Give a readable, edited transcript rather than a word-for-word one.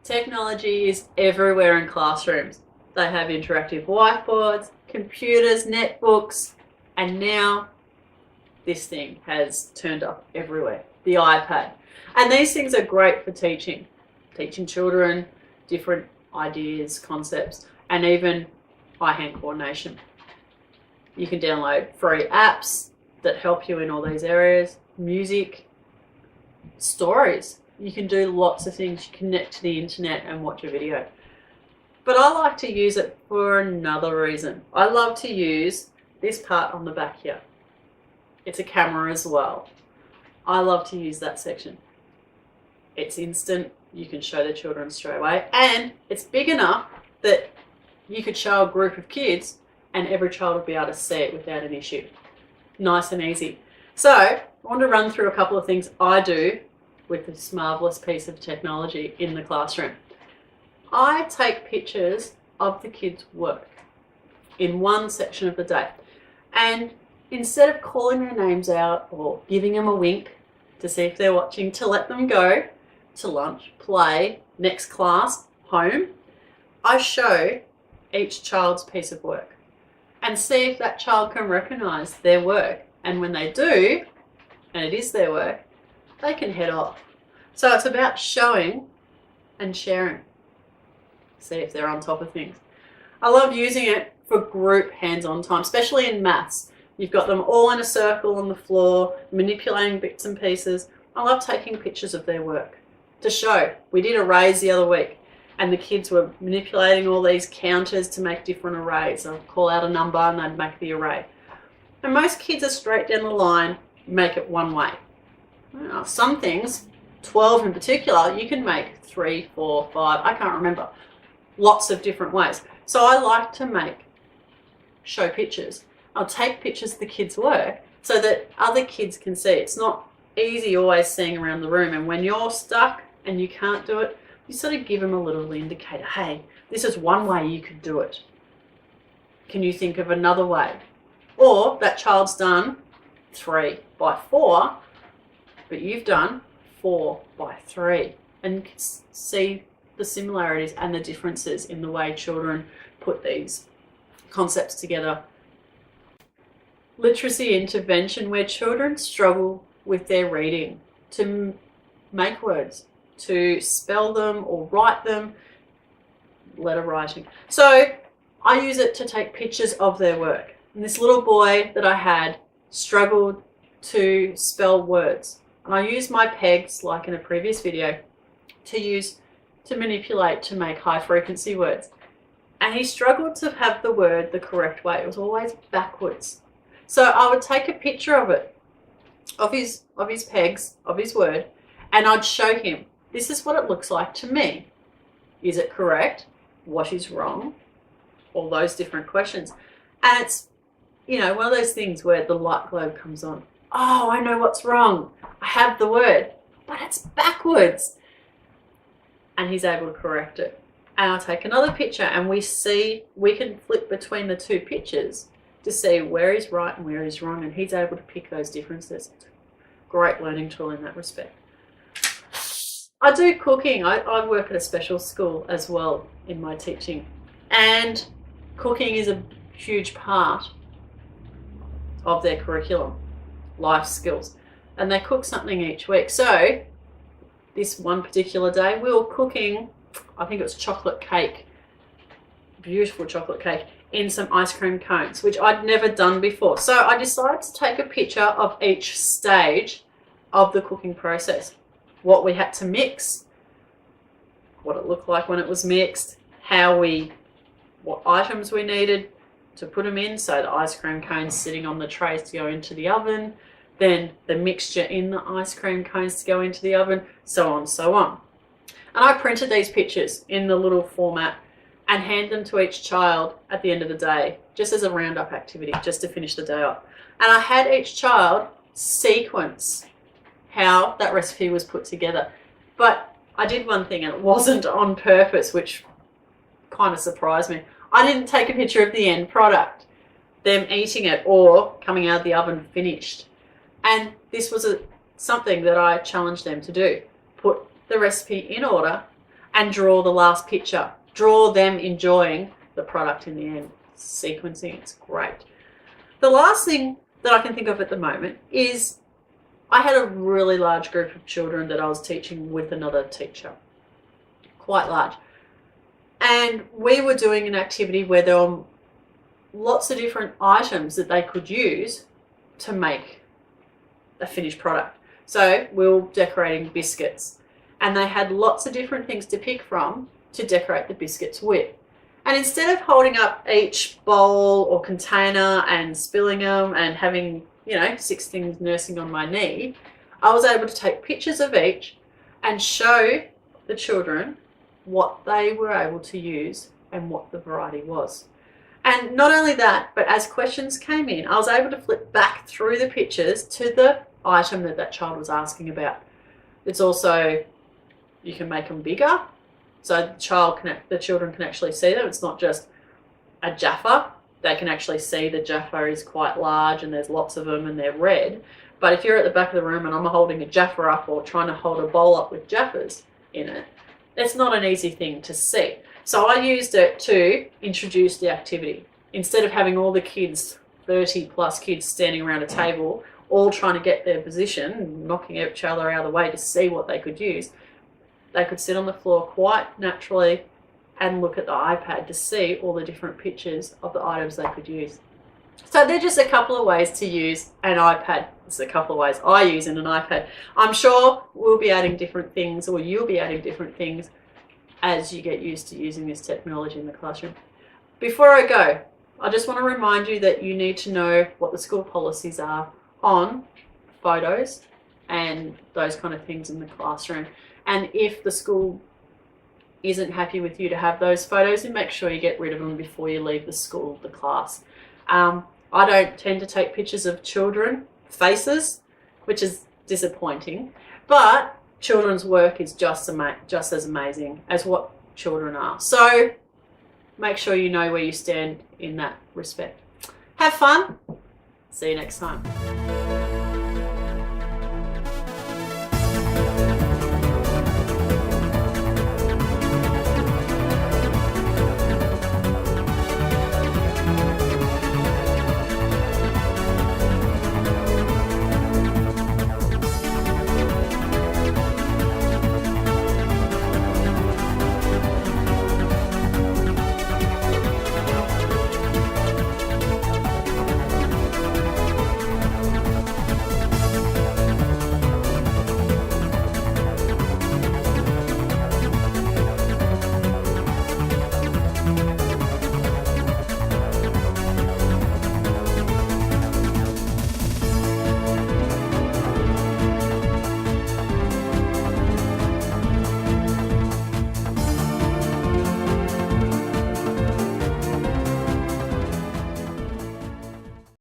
Technology is everywhere in classrooms. They have interactive whiteboards, computers, netbooks, and now this thing has turned up everywhere, the iPad. And these things are great for teaching children different ideas, concepts, and even eye-hand coordination. You can download free apps that help you in all these areas, music, stories. You can do lots of things. You connect to the internet and watch a video. But I like to use it for another reason. I love to use this part on the back here. It's a camera as well. I love to use that section. It's instant. You can show the children straight away. And it's big enough that you could show a group of kids and every child would be able to see it without an issue. Nice and easy. So I want to run through a couple of things I do with this marvelous piece of technology in the classroom. I take pictures of the kids' work in one section of the day. And instead of calling their names out or giving them a wink to see if they're watching, to let them go to lunch, play, next class, home, I show each child's piece of work and see if that child can recognize their work. And when they do, and it is their work, they can head off. So it's about showing and sharing. See if they're on top of things. I love using it for group hands-on time, especially in maths. You've got them all in a circle on the floor, manipulating bits and pieces. I love taking pictures of their work to show. We did arrays the other week and the kids were manipulating all these counters to make different arrays. I'll call out a number and they'd make the array. And most kids are straight down the line, make it one way. Some things, 12 in particular, you can make 3, 4, 5, I can't remember. Lots of different ways. So I like to show pictures. I'll take pictures of the kids' work so that other kids can see. It's not easy always seeing around the room, and when you're stuck and you can't do it, you sort of give them a little indicator. Hey, this is one way you could do it. Can you think of another way? Or that child's done 3 by 4, but you've done 4 by 3, and see the similarities and the differences in the way children put these concepts together. Literacy intervention, where children struggle with their reading, to make words, to spell them or write them, letter writing. So I use it to take pictures of their work. And this little boy that I had struggled to spell words. And I used my pegs, like in a previous video, to manipulate to make high frequency words. And he struggled to have the word the correct way. It was always backwards. So I would take a picture of it, of his pegs, of his word, and I'd show him, this is what it looks like to me. Is it correct? What is wrong? All those different questions. And it's, one of those things where the light globe comes on. Oh, I know what's wrong. I have the word, but it's backwards. And he's able to correct it. And I'll take another picture and we can flip between the two pictures to see where he's right and where he's wrong, and he's able to pick those differences. It's a great learning tool in that respect. I do cooking. I work at a special school as well in my teaching, and cooking is a huge part of their curriculum, life skills, and they cook something each week. So this one particular day we were cooking, I think it was chocolate cake, beautiful chocolate cake, in some ice cream cones, which I'd never done before. So I decided to take a picture of each stage of the cooking process. What we had to mix, what it looked like when it was mixed, what items we needed to put them in. So the ice cream cones sitting on the trays to go into the oven, then the mixture in the ice cream cones to go into the oven, so on, so on. And I printed these pictures in the little format and hand them to each child at the end of the day, just as a roundup activity, just to finish the day off. And I had each child sequence how that recipe was put together. But I did one thing, and it wasn't on purpose, which kind of surprised me. I didn't take a picture of the end product, them eating it or coming out of the oven finished. And this was something that I challenged them to do. Put the recipe in order and draw the last picture. Draw them enjoying the product in the end. Sequencing, it's great. The last thing that I can think of at the moment is I had a really large group of children that I was teaching with another teacher, quite large. And we were doing an activity where there were lots of different items that they could use to make a finished product. So we were decorating biscuits, and they had lots of different things to pick from to decorate the biscuits with. And instead of holding up each bowl or container and spilling them and having, 6 things nursing on my knee, I was able to take pictures of each and show the children what they were able to use and what the variety was. And not only that, but as questions came in, I was able to flip back through the pictures to the item that child was asking about. It's also, you can make them bigger, so the children can actually see them. It's not just a Jaffa. They can actually see the Jaffa is quite large and there's lots of them and they're red. But if you're at the back of the room and I'm holding a Jaffa up or trying to hold a bowl up with Jaffas in it, it's not an easy thing to see. So I used it to introduce the activity. Instead of having all the kids, 30 plus kids standing around a table, all trying to get their position, knocking each other out of the way to see what they could use, they could sit on the floor quite naturally and look at the iPad to see all the different pictures of the items they could use. So they're just a couple of ways to use an iPad. It's a couple of ways I use in an iPad. I'm sure we'll be adding different things, or you'll be adding different things as you get used to using this technology in the classroom. Before I go, I just want to remind you that you need to know what the school policies are on photos and those kind of things in the classroom. And if the school isn't happy with you to have those photos, then make sure you get rid of them before you leave the school, the class. I don't tend to take pictures of children faces, which is disappointing, but children's work is just as amazing as what children are. So make sure you know where you stand in that respect. Have fun. See you next time.